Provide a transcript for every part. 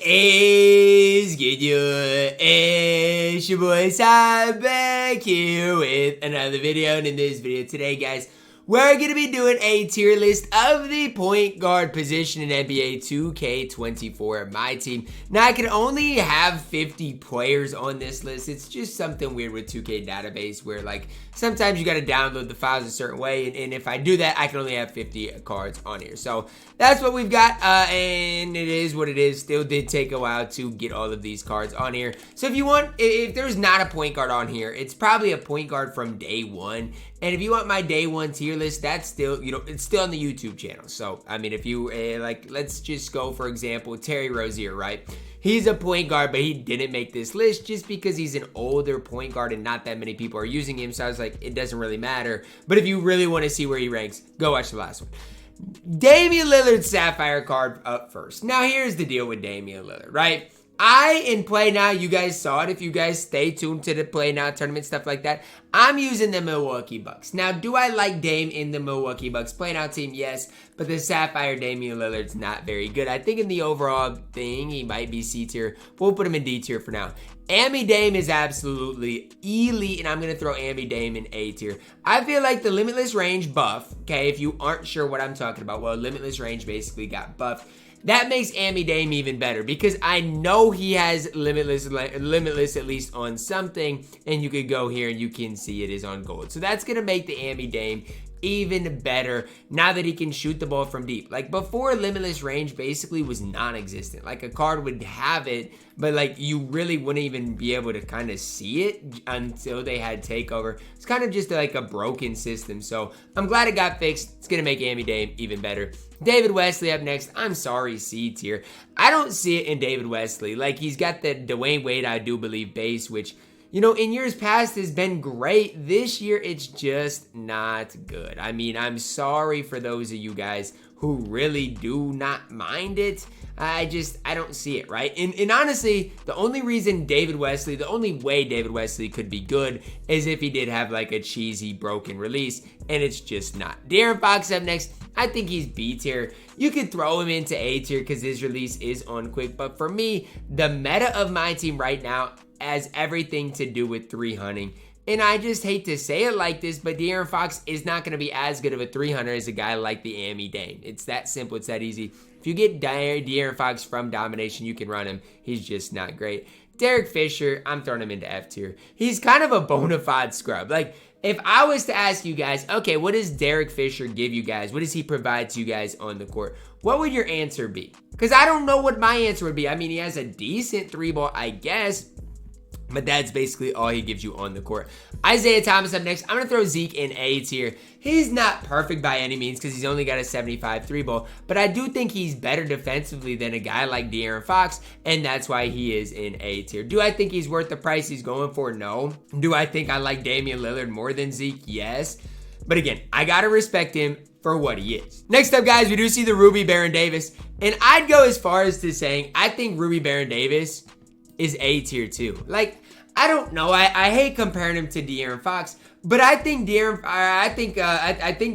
Is good, it's your boy Sam back here with another video. And in this video today, guys, we're going to be doing a tier list of the point guard position in NBA 2K24 MyTEAM. Now, I can only have 50 players on this list. It's just something weird with 2K database where, like, sometimes you got to download the files a certain way. And if I do that, I can only have 50 cards on here. So that's what we've got. And it is what it is. Still did take a while to get all of these cards on here. So if you want, if there's not a point guard on here, it's probably a point guard from day one. And if you want my day one tier list, that's still, it's still on the YouTube channel. So, I mean, if you, like, let's just go, for example, Terry Rozier, right? He's a point guard, but he didn't make this list just because he's an older point guard and not that many people are using him. So I was like, it doesn't really matter. But if you really want to see where he ranks, go watch the last one. Damian Lillard's Sapphire card up first. Now, here's the deal with Damian Lillard, right? In Play Now, you guys saw it. If you guys stay tuned to the Play Now tournament, stuff like that, I'm using the Milwaukee Bucks. Now, do I like Dame in the Milwaukee Bucks Play Now team? Yes, but the Sapphire Damian Lillard's not very good. I think in the overall thing, he might be C tier. We'll put him in D tier for now. Ami Dame is absolutely elite, and I'm going to throw Ami Dame in A tier. I feel like the Limitless Range buff, okay, if you aren't sure what I'm talking about, well, Limitless Range basically got buffed. That makes Ami Dame even better because I know he has limitless at least on something, and you could go here and you can see it is on gold. So that's going to make the Ami Dame even better now that he can shoot the ball from deep. Like before, Limitless Range basically was non-existent. Like a card would have it, but like you really wouldn't even be able to kind of see it until they had Takeover. It's kind of just like a broken system. So I'm glad it got fixed. It's going to make Ami Dame even better. David Wesley up next. I'm sorry, C tier. I don't see it in David Wesley. Like he's got the Dwayne Wade, I do believe, base, which, in years past has been great. This year, it's just not good. I mean, I'm sorry for those of you guys who really do not mind it. I don't see it, right? And honestly, the only way David Wesley could be good is if he did have like a cheesy broken release, and it's just not. De'Aaron Fox up next. I think he's B tier. You could throw him into A tier because his release is on quick, but for me, the meta of my team right now has everything to do with 300. And I just hate to say it like this, but De'Aaron Fox is not going to be as good of a 300 as a guy like the Ami Dame. It's that simple. It's that easy. If you get De'Aaron Fox from Domination, you can run him. He's just not great. Derek Fisher, I'm throwing him into F tier. He's kind of a bona fide scrub. Like, if I was to ask you guys, okay, what does Derek Fisher give you guys? What does he provide to you guys on the court? What would your answer be? Because I don't know what my answer would be. I mean, he has a decent 3-ball, I guess, but that's basically all he gives you on the court. Isaiah Thomas up next. I'm going to throw Zeke in A tier. He's not perfect by any means because he's only got a 75 3-ball, but I do think he's better defensively than a guy like De'Aaron Fox, and that's why he is in A tier. Do I think he's worth the price he's going for? No. Do I think I like Damian Lillard more than Zeke? Yes. But again, I got to respect him for what he is. Next up, guys, we do see the Ruby Baron Davis, and I'd go as far as to saying I think Ruby Baron Davis is A tier too. Like, I don't know. I hate comparing him to De'Aaron Fox, but I think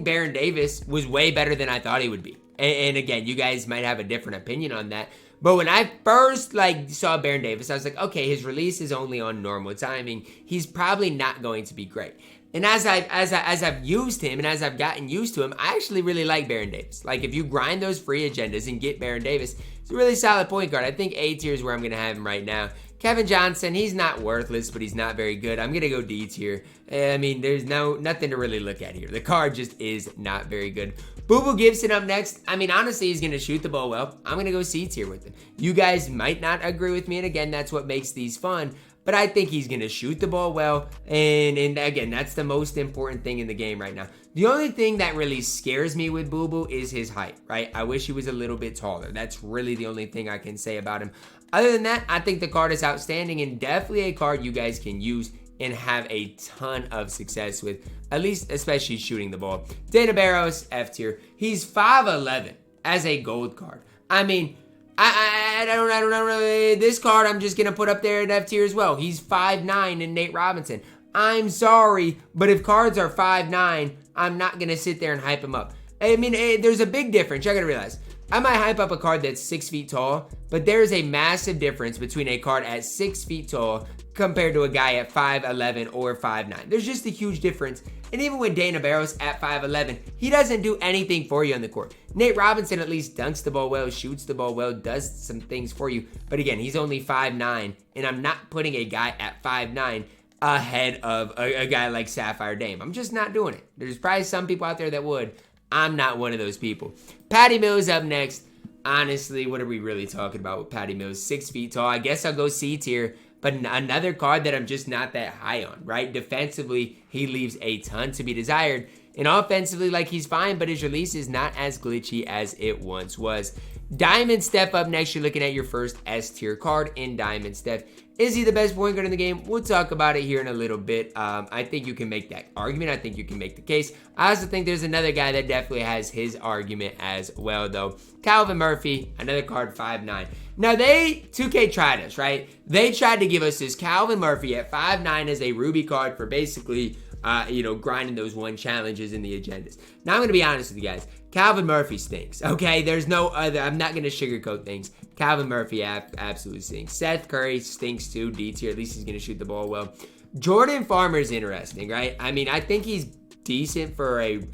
Baron Davis was way better than I thought he would be. And again, you guys might have a different opinion on that. But when I first saw Baron Davis, I was like, okay, his release is only on normal timing. He's probably not going to be great. And as I've used him and as I've gotten used to him, I actually really like Baron Davis. Like if you grind those free agendas and get Baron Davis, it's a really solid point guard. I think A tier is where I'm going to have him right now. Kevin Johnson, he's not worthless, but he's not very good. I'm going to go D tier. I mean, there's nothing to really look at here. The card just is not very good. Boo Boo Gibson up next. I mean, honestly, he's going to shoot the ball well. I'm going to go C tier with him. You guys might not agree with me, and again, that's what makes these fun. But I think he's going to shoot the ball well. And again, that's the most important thing in the game right now. The only thing that really scares me with Boo Boo is his height, right? I wish he was a little bit taller. That's really the only thing I can say about him. Other than that, I think the card is outstanding and definitely a card you guys can use and have a ton of success with, at least especially shooting the ball. Dana Barros, F tier. He's 5'11" as a gold card. I mean, I don't know. This card I'm just going to put up there at F tier as well. He's 5'9" in Nate Robinson. I'm sorry, but if cards are 5'9", I'm not going to sit there and hype him up. I mean, there's a big difference. You got to realize. I might hype up a card that's 6 feet tall, but there is a massive difference between a card at 6 feet tall compared to a guy at 5'11 or 5'9. There's just a huge difference. And even with Dana Barros at 5'11, he doesn't do anything for you on the court. Nate Robinson at least dunks the ball well, shoots the ball well, does some things for you. But again, he's only 5'9, and I'm not putting a guy at 5'9 ahead of a guy like Sapphire Dame. I'm just not doing it. There's probably some people out there that would. I'm not one of those people. Patty Mills up next. Honestly, what are we really talking about with Patty Mills? 6 feet tall. I guess I'll go C tier. But another card that I'm just not that high on, right? Defensively, he leaves a ton to be desired. And offensively, like, he's fine, but his release is not as glitchy as it once was. Diamond Steph up next. You're looking at your first S tier card in Diamond Steph. Is he the best point guard in the game? We'll talk about it here in a little bit. I think you can make that argument. I think you can make the case. I also think there's another guy that definitely has his argument as well, though. Calvin Murphy, another card, 5'9". Now, 2K tried us, right? They tried to give us this Calvin Murphy at 5'9 as a Ruby card for basically, grinding those one challenges in the agendas. Now, I'm going to be honest with you guys. Calvin Murphy stinks, okay? There's no other. I'm not going to sugarcoat things. Calvin Murphy absolutely stinks. Seth Curry stinks too, D tier. At least he's going to shoot the ball well. Jordan Farmer's interesting, right? I mean, I think he's decent for an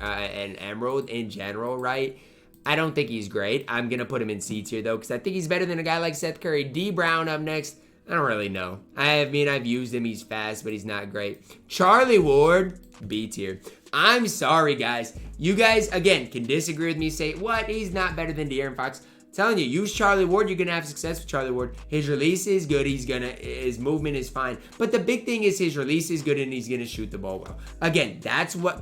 Emerald in general, right? I don't think he's great. I'm going to put him in C tier, though, because I think he's better than a guy like Seth Curry. D Brown up next. I don't really know. I've used him. He's fast, but he's not great. Charlie Ward, B tier. I'm sorry, guys. You guys, again, can disagree with me. Say, what? He's not better than De'Aaron Fox. I'm telling you, use Charlie Ward. You're going to have success with Charlie Ward. His release is good. His movement is fine. But the big thing is his release is good and he's going to shoot the ball well. Again, that's what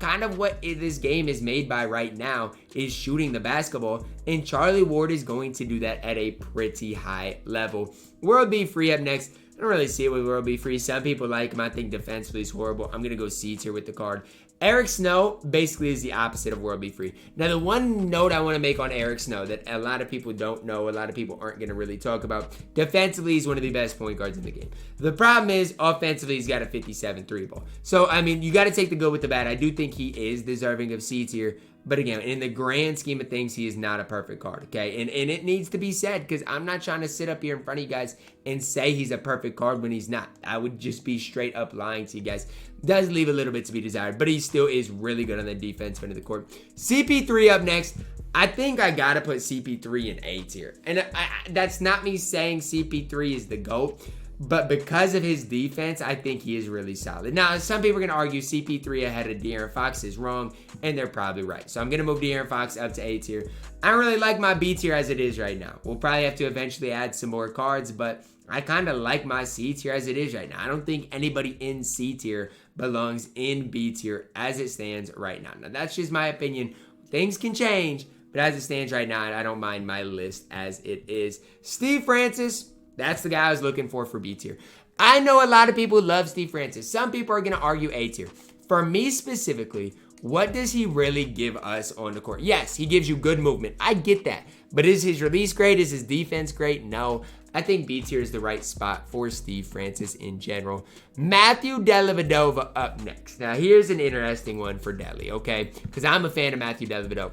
this game is made by right now, is shooting the basketball. And Charlie Ward is going to do that at a pretty high level. World Be Free up next. I don't really see it with World Be Free. Some people like him. I think defensively is horrible. I'm going to go C tier with the card. Eric Snow basically is the opposite of World Be Free. Now, the one note I want to make on Eric Snow that a lot of people don't know, a lot of people aren't going to really talk about, defensively, he's one of the best point guards in the game. The problem is, offensively, he's got a 57 3 ball. So, I mean, you got to take the good with the bad. I do think he is deserving of C tier. But again, in the grand scheme of things, he is not a perfect card, okay? And it needs to be said, because I'm not trying to sit up here in front of you guys and say he's a perfect card when he's not. I would just be straight up lying to you guys. Does leave a little bit to be desired, but he still is really good on the defensive end of the court. CP3 up next. I think I got to put CP3 in A tier. And that's not me saying CP3 is the GOAT. But because of his defense, I think he is really solid. Now, some people are going to argue CP3 ahead of De'Aaron Fox is wrong, and they're probably right. So I'm going to move De'Aaron Fox up to A tier. I don't really like my B tier as it is right now. We'll probably have to eventually add some more cards, but I kind of like my C tier as it is right now. I don't think anybody in C tier belongs in B tier as it stands right now. Now, that's just my opinion. Things can change, but as it stands right now, I don't mind my list as it is. Steve Francis. That's the guy I was looking for B tier. I know a lot of people love Steve Francis. Some people are going to argue A tier. For me specifically, what does he really give us on the court? Yes, he gives you good movement. I get that. But is his release great? Is his defense great? No. I think B tier is the right spot for Steve Francis in general. Matthew Dellavedova up next. Now, here's an interesting one for Delly, okay? Because I'm a fan of Matthew Dellavedova.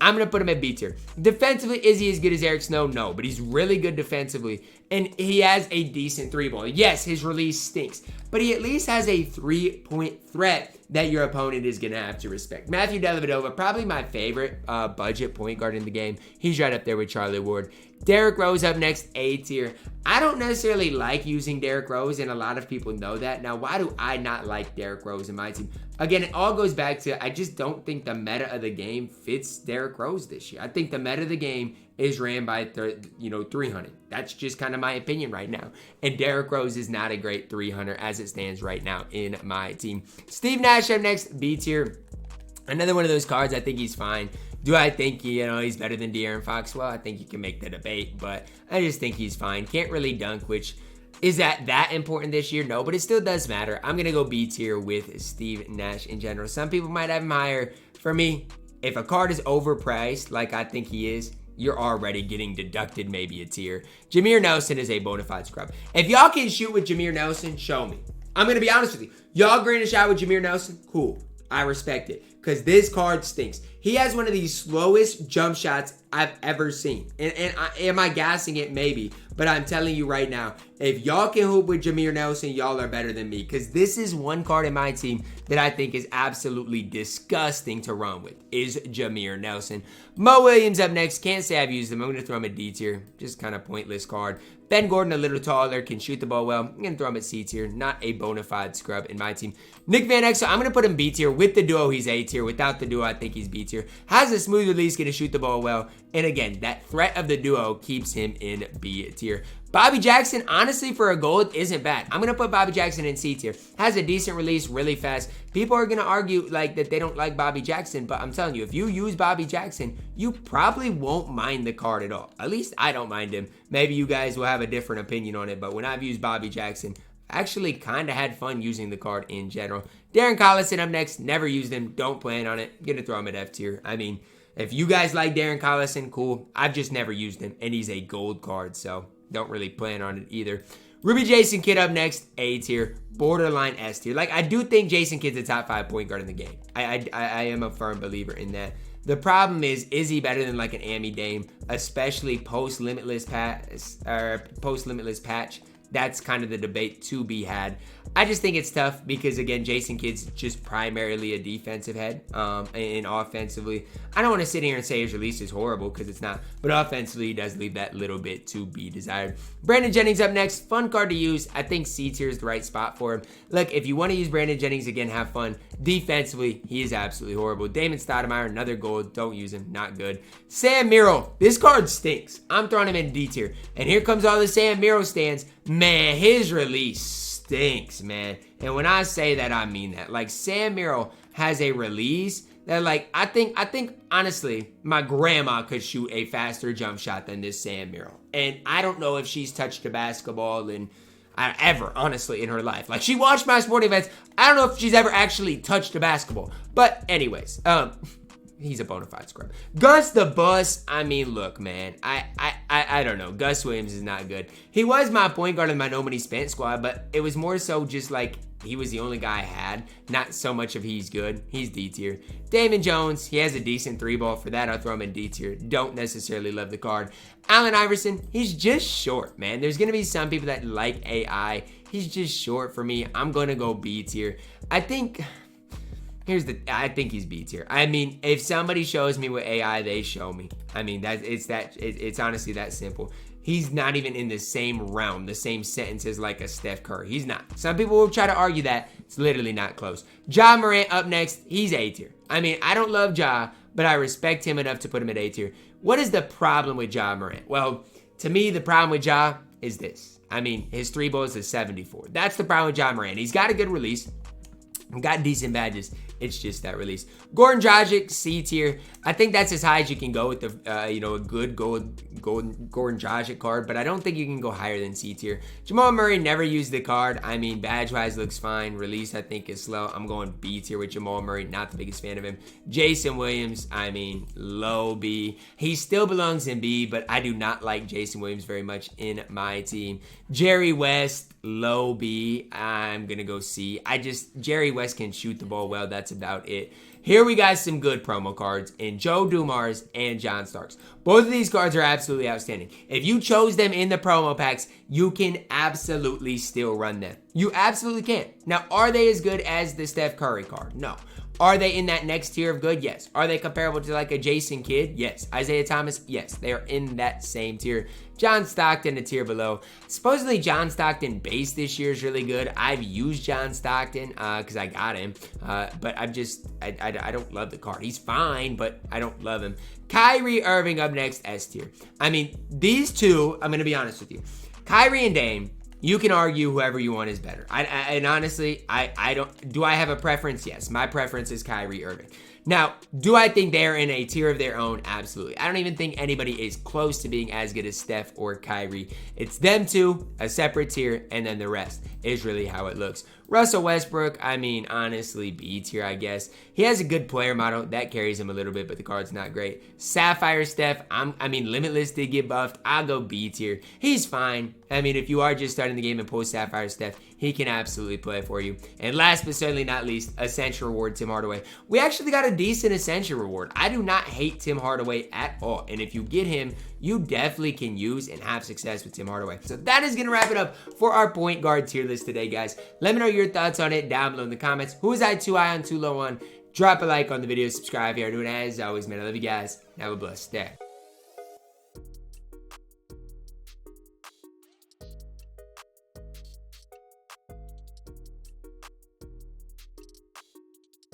I'm going to put him at B tier. Defensively, is he as good as Eric Snow? No, but he's really good defensively. And he has a decent three ball. Yes, his release stinks, but he at least has a three-point threat that your opponent is going to have to respect. Matthew Dellavedova, probably my favorite budget point guard in the game. He's right up there with Charlie Ward. Derrick Rose up next, A tier. I don't necessarily like using Derrick Rose, and a lot of people know that. Now, why do I not like Derrick Rose in my team? Again, it all goes back to I just don't think the meta of the game fits Derrick Rose this year. I think the meta of the game is ran by 300. That's just kind of my opinion right now. And Derrick Rose is not a great 300 as it stands right now in my team. Steve Nash up next, B tier. Another one of those cards, I think he's fine. Do I think he's better than De'Aaron Fox? Well, I think you can make the debate, but I just think he's fine. Can't really dunk, which is that important this year? No, but it still does matter. I'm going to go B tier with Steve Nash in general. Some people might have him higher. For me, if a card is overpriced, like I think he is, you're already getting deducted maybe a tier. Jameer Nelson is a bona fide scrub. If y'all can shoot with Jameer Nelson, show me. I'm going to be honest with you. Y'all green a shot with Jameer Nelson? Cool. I respect it. Because this card stinks. He has one of the slowest jump shots I've ever seen. Am I gassing it? Maybe. But I'm telling you right now, if y'all can hoop with Jameer Nelson, y'all are better than me. Because this is one card in my team that I think is absolutely disgusting to run with, is Jameer Nelson. Mo Williams up next. Can't say I've used him. I'm going to throw him at D tier. Just kind of pointless card. Ben Gordon, a little taller, can shoot the ball well. I'm going to throw him at C tier. Not a bona fide scrub in my team. Nick Van Exel, I'm going to put him B tier. With the duo, he's A tier. Without the duo, I think he's B tier. Has a smooth release, going to shoot the ball well. And again, that threat of the duo keeps him in B tier. Bobby Jackson, honestly, for a gold, isn't bad. I'm going to put Bobby Jackson in C tier. Has a decent release, really fast. People are going to argue like that they don't like Bobby Jackson, but I'm telling you, if you use Bobby Jackson, you probably won't mind the card at all. At least I don't mind him. Maybe you guys will have a different opinion on it, but when I've used Bobby Jackson, I actually kind of had fun using the card in general. Darren Collison up next. Never used him. Don't plan on it. I'm going to throw him at F tier. I mean, if you guys like Darren Collison, cool. I've just never used him, and he's a gold card, so don't really plan on it either. Ruby Jason Kidd up next, A tier, borderline S tier. Like, I do think Jason Kidd's a top 5 point guard in the game. I am a firm believer in that. The problem is he better than like an Ami Dame, especially post-limitless patch? That's kind of the debate to be had. I just think it's tough because, again, Jason Kidd's just primarily a defensive head. And offensively, I don't want to sit here and say his release is horrible because it's not. But offensively, he does leave that little bit to be desired. Brandon Jennings up next. Fun card to use. I think C tier is the right spot for him. Look, if you want to use Brandon Jennings, again, have fun. Defensively, he is absolutely horrible. Damon Stoudemire, another gold. Don't use him. Not good. Sam Merrill. This card stinks. I'm throwing him in D tier. And here comes all the Sam Merrill stands. Man, his release stinks, man. And when I say that, I mean that. Like, Sam Merrill has a release that, like, I think honestly, my grandma could shoot a faster jump shot than this Sam Merrill. And I don't know if she's touched a basketball ever, honestly, in her life. Like, she watched my sporting events. I don't know if she's ever actually touched a basketball. But anyways, he's a bona fide scrub. Gus the Bus. I mean, look, man. I don't know. Gus Williams is not good. He was my point guard in my No Money Spent squad, but it was more so just like he was the only guy I had. Not so much of he's good. He's D tier. Damon Jones. He has a decent 3-ball. For that, I'll throw him in D tier. Don't necessarily love the card. Allen Iverson. He's just short, man. There's going to be some people that like AI. He's just short for me. I'm going to go B tier. I think he's B tier. I mean, if somebody shows me what AI, they show me. I mean, it's honestly that simple. He's not even in the same realm, the same sentences like a Steph Curry. He's not. Some people will try to argue that. It's literally not close. Ja Morant up next. He's A tier. I mean, I don't love Ja, but I respect him enough to put him at A tier. What is the problem with Ja Morant? Well, to me, the problem with Ja is this. I mean, his 3-balls is 74. That's the problem with Ja Morant. He's got a good release. Got decent badges. It's just that release. Goran Dragic, C tier. I think that's as high as you can go with the, a good Goran Dragic card, but I don't think you can go higher than C tier. Jamal Murray, never used the card. I mean, badge-wise looks fine. Release, I think, is slow. I'm going B tier with Jamal Murray. Not the biggest fan of him. Jason Williams, I mean, low B. He still belongs in B, but I do not like Jason Williams very much in my team. Jerry West, low B. I'm going to go C. Jerry West can shoot the ball well. That's about it. Here we got some good promo cards in Joe Dumars and John Starks. Both of these cards are absolutely outstanding. If you chose them in the promo packs, you can absolutely still run them. You absolutely can. Now, are they as good as the Steph Curry card? No. Are they in that next tier of good? Yes. Are they comparable to like a Jason Kidd? Yes. Isaiah Thomas? Yes. They are in that same tier. John Stockton, a tier below. Supposedly John Stockton base this year is really good. I've used John Stockton because I got him. But I don't love the card. He's fine, but I don't love him. Kyrie Irving up next, S tier. I mean, these two, I'm going to be honest with you. Kyrie and Dame, you can argue whoever you want is better. And honestly, I don't. Do I have a preference? Yes. My preference is Kyrie Irving. Now, do I think they're in a tier of their own? Absolutely. I don't even think anybody is close to being as good as Steph or Kyrie. It's them two, a separate tier, and then the rest is really how it looks. Russell Westbrook, I mean, honestly, B tier, I guess. He has a good player model. That carries him a little bit, but the card's not great. Sapphire Steph, I mean, Limitless did get buffed. I'll go B tier. He's fine. I mean, if you are just starting the game and pull Sapphire Steph, he can absolutely play for you. And last but certainly not least, Ascension Reward, Tim Hardaway. We actually got a decent Ascension Reward. I do not hate Tim Hardaway at all. And if you get him, you definitely can use and have success with Tim Hardaway. So that is going to wrap it up for our point guard tier list today, guys. Let me know your thoughts on it down below in the comments. Who is I too high on, too low on? Drop a like on the video, subscribe if you are new, and as always, man, I love you guys. Have a blessed day.